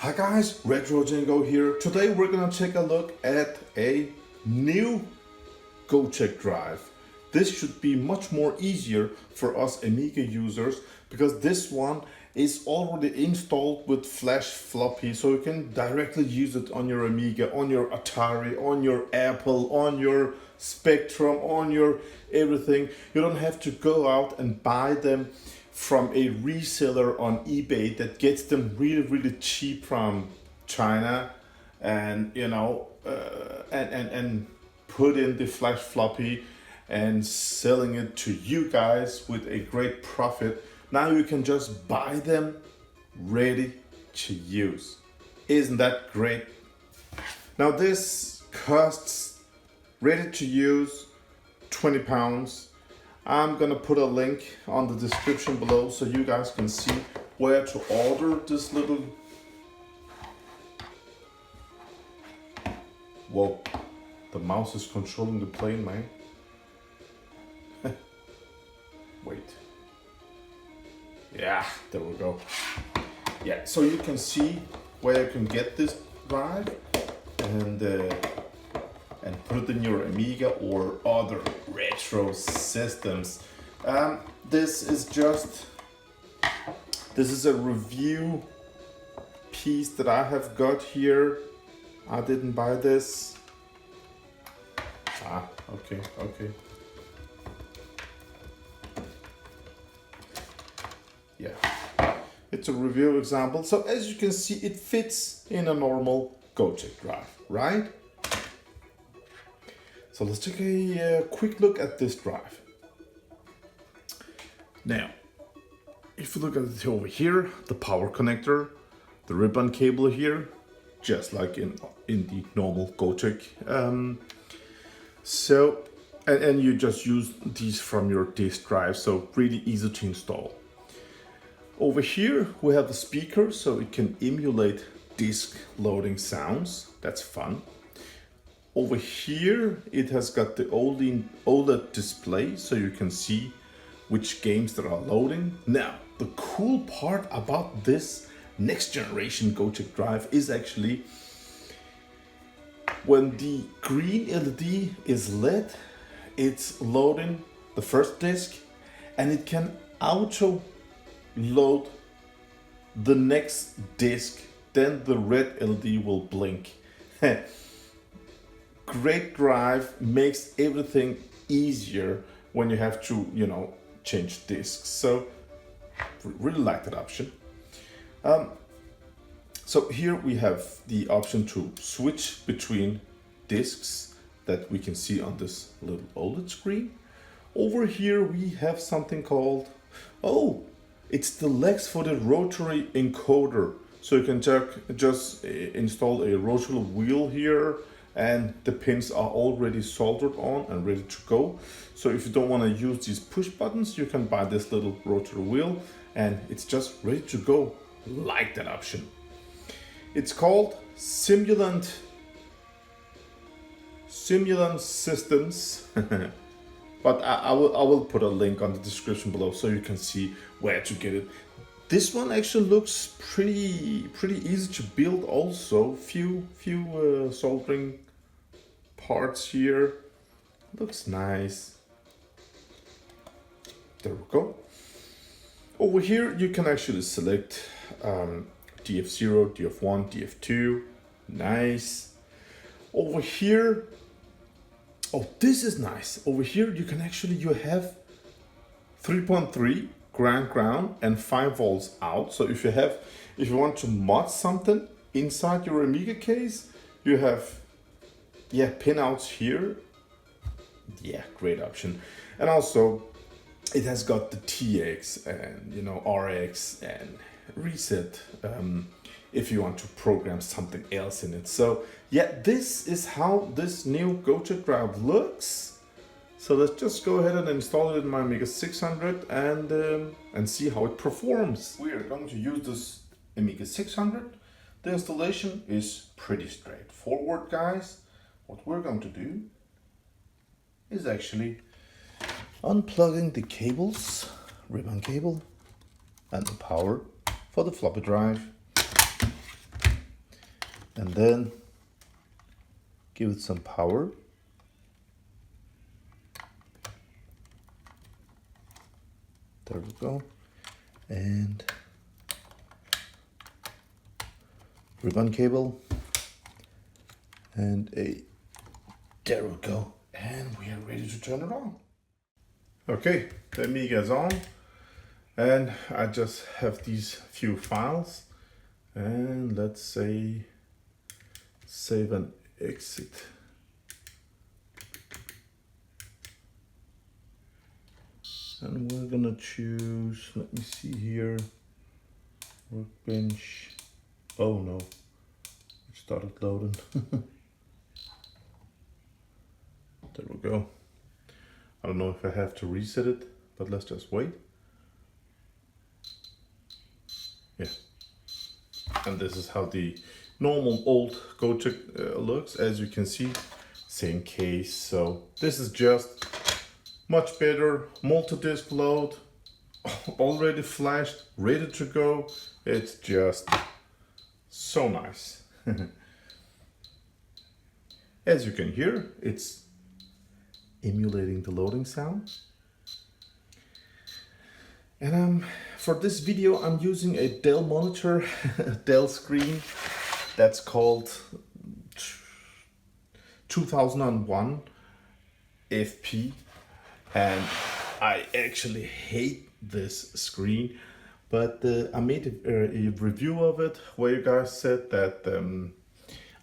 Hi guys, Retro Django here. Today we're gonna take a look at a new Gotek drive. This should be much more easier for us Amiga users because this one is already installed with FlashFloppy, so you can directly use it on your Amiga, on your Atari, on your Apple, on your Spectrum, on your everything. You don't have to go out and buy them from a reseller on eBay that gets them really cheap from China, and and put in the FlashFloppy and selling it to you guys with a great profit. Now you can just buy them ready to use. Isn't that great? Now this costs, ready to use, £20. I'm gonna put a link on the description below so you guys can see where to order this little... Whoa, the mouse is controlling the plane, man. Wait. Yeah, there we go. Yeah, so you can see where you can get this drive and put it in your Amiga or other retro systems. This is a review piece that I have got here. I didn't buy this. Okay. Yeah, it's a review example. So as you can see, it fits in a normal Gotek drive, right? So let's take a quick look at this drive. Now, if you look at it over here, the power connector, the ribbon cable here, just like in the normal Gotek. And you just use these from your disk drive, so really easy to install. Over here we have the speaker, so it can emulate disk loading sounds. That's fun. Over here it has got the OLED display, so you can see which games that are loading. Now, the cool part about this next generation Gotek drive is actually when the green LED is lit, it's loading the first disk and it can auto load the next disk, then the red LED will blink. Great drive, makes everything easier when you have to, change disks. So really like that option. So here we have the option to switch between disks that we can see on this little OLED screen. Over here we have something called, it's the legs for the rotary encoder. So you can just install a rotary wheel here, and the pins are already soldered on and ready to go. So if you don't want to use these push buttons, you can buy this little rotary wheel and it's just ready to go. Like that option. It's called Simulant Systems. But I will put a link on the description below so you can see where to get it. This one actually looks pretty easy to build also. Few soldering parts here. Looks nice. There we go. Over here you can actually select DF0, DF1, DF2. Nice. Over here, this is nice. Over here you have 3.3 ground and 5 volts out. So if you want to mod something inside your Amiga case, you have pinouts here. Yeah, great option. And also it has got the TX and RX and reset if you want to program something else in it. So yeah, this is how this new Gotek drive looks. So let's just go ahead and install it in my Amiga 600 and see how it performs. We are going to use this Amiga 600. The installation is pretty straightforward, guys. What we're going to do is actually unplugging the cables, ribbon cable, and the power for the floppy drive. and then give it some power. There we go. And ribbon cable. And there we go. And we are ready to turn it on. Okay, the Amiga is on. And I just have these few files. And let's say save and exit. And we're gonna choose, let me see here, workbench. Oh no, it started loading. There we go. I don't know if I have to reset it, but let's just wait. Yeah. And this is how the normal old Gotek looks. As you can see, same case. So this is just much better, multi-disc load, already flashed, ready to go. It's just so nice. As you can hear, it's emulating the loading sound. And for this video, I'm using a Dell monitor, a Dell screen that's called 2001 FP. And I actually hate this screen, but I made a review of it where you guys said that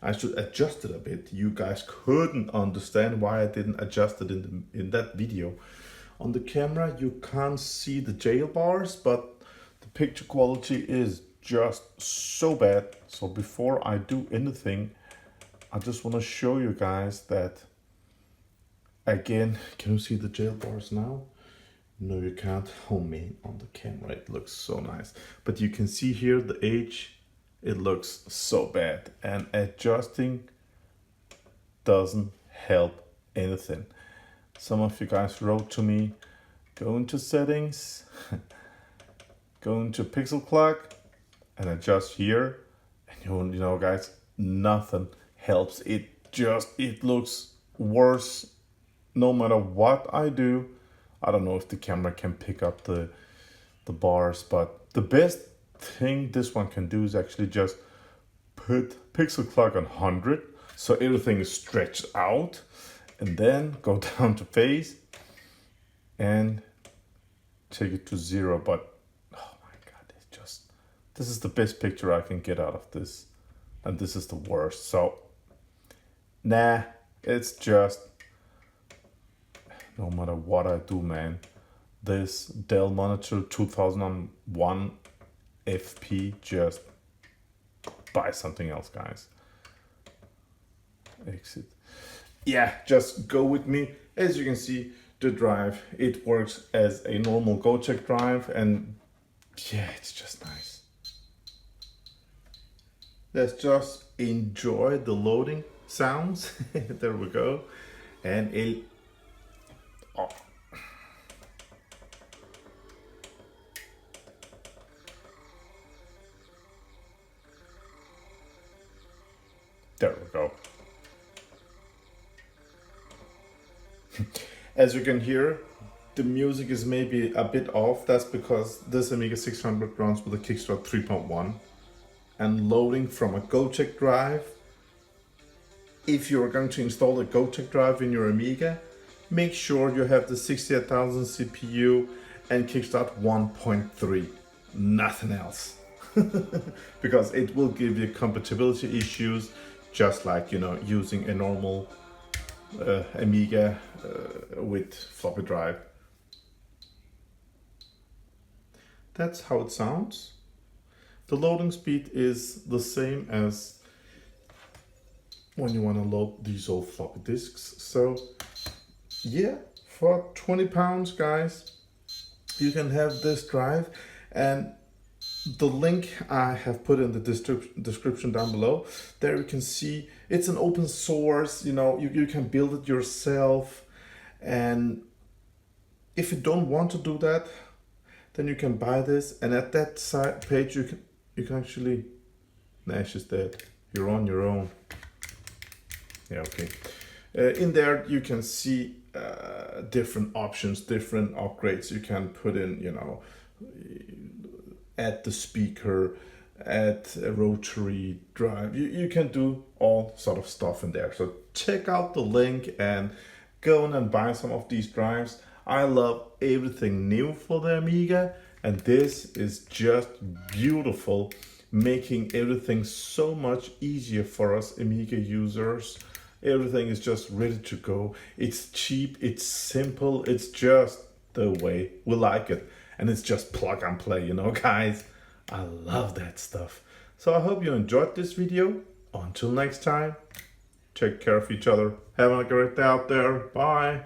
I should adjust it a bit. You guys couldn't understand why I didn't adjust it in that video. On the camera you can't see the jail bars, but the picture quality is just so bad. So before I do anything, I just want to show you guys that. Again, can you see the jail bars now? No, you can't. Oh man, on the camera it looks so nice. But you can see here the age, it looks so bad. And adjusting doesn't help anything. Some of you guys wrote to me, go into settings, go into pixel clock and adjust here. And you know guys, nothing helps. It looks worse. No matter what I do. I don't know if the camera can pick up the bars, but the best thing this one can do is actually just put pixel clock on 100, so everything is stretched out, and then go down to phase and take it to 0. But oh my god, this is the best picture I can get out of this, and this is the worst. So nah, it's just, no matter what I do, man, this Dell monitor 2001 FP, just buy something else, guys. Exit. Yeah, just go with me. As you can see, the drive, it works as a normal Gotek drive, and yeah, it's just nice. Let's just enjoy the loading sounds. There we go. And oh. There we go. As you can hear, the music is maybe a bit off. That's because this Amiga 600 runs with a Kickstart 3.1 and loading from a Gotek drive. If you're going to install a Gotek drive in your Amiga, make sure you have the 68,000 CPU and Kickstart 1.3, nothing else. Because it will give you compatibility issues, just like, you know, using a normal Amiga with floppy drive. That's how it sounds. The loading speed is the same as when you want to load these old floppy disks. So yeah, for 20 pounds, guys, you can have this drive, and the link I have put in the description down below. There you can see it's an open source, you know, you can build it yourself. And if you don't want to do that, then you can buy this, and at that side page you can actually, Nash is dead. you're on your own. Yeah, okay. In there you can see different options, different upgrades you can put in, you know, add the speaker, add a rotary drive. You can do all sort of stuff in there. So check out the link and go in and buy some of these drives. I love everything new for the Amiga, and this is just beautiful, making everything so much easier for us Amiga users. Everything is just ready to go. It's cheap, it's simple, it's just the way we like it. And it's just plug and play, you know, guys. I love that stuff. So I hope you enjoyed this video. Until next time, take care of each other. Have a great day out there. Bye.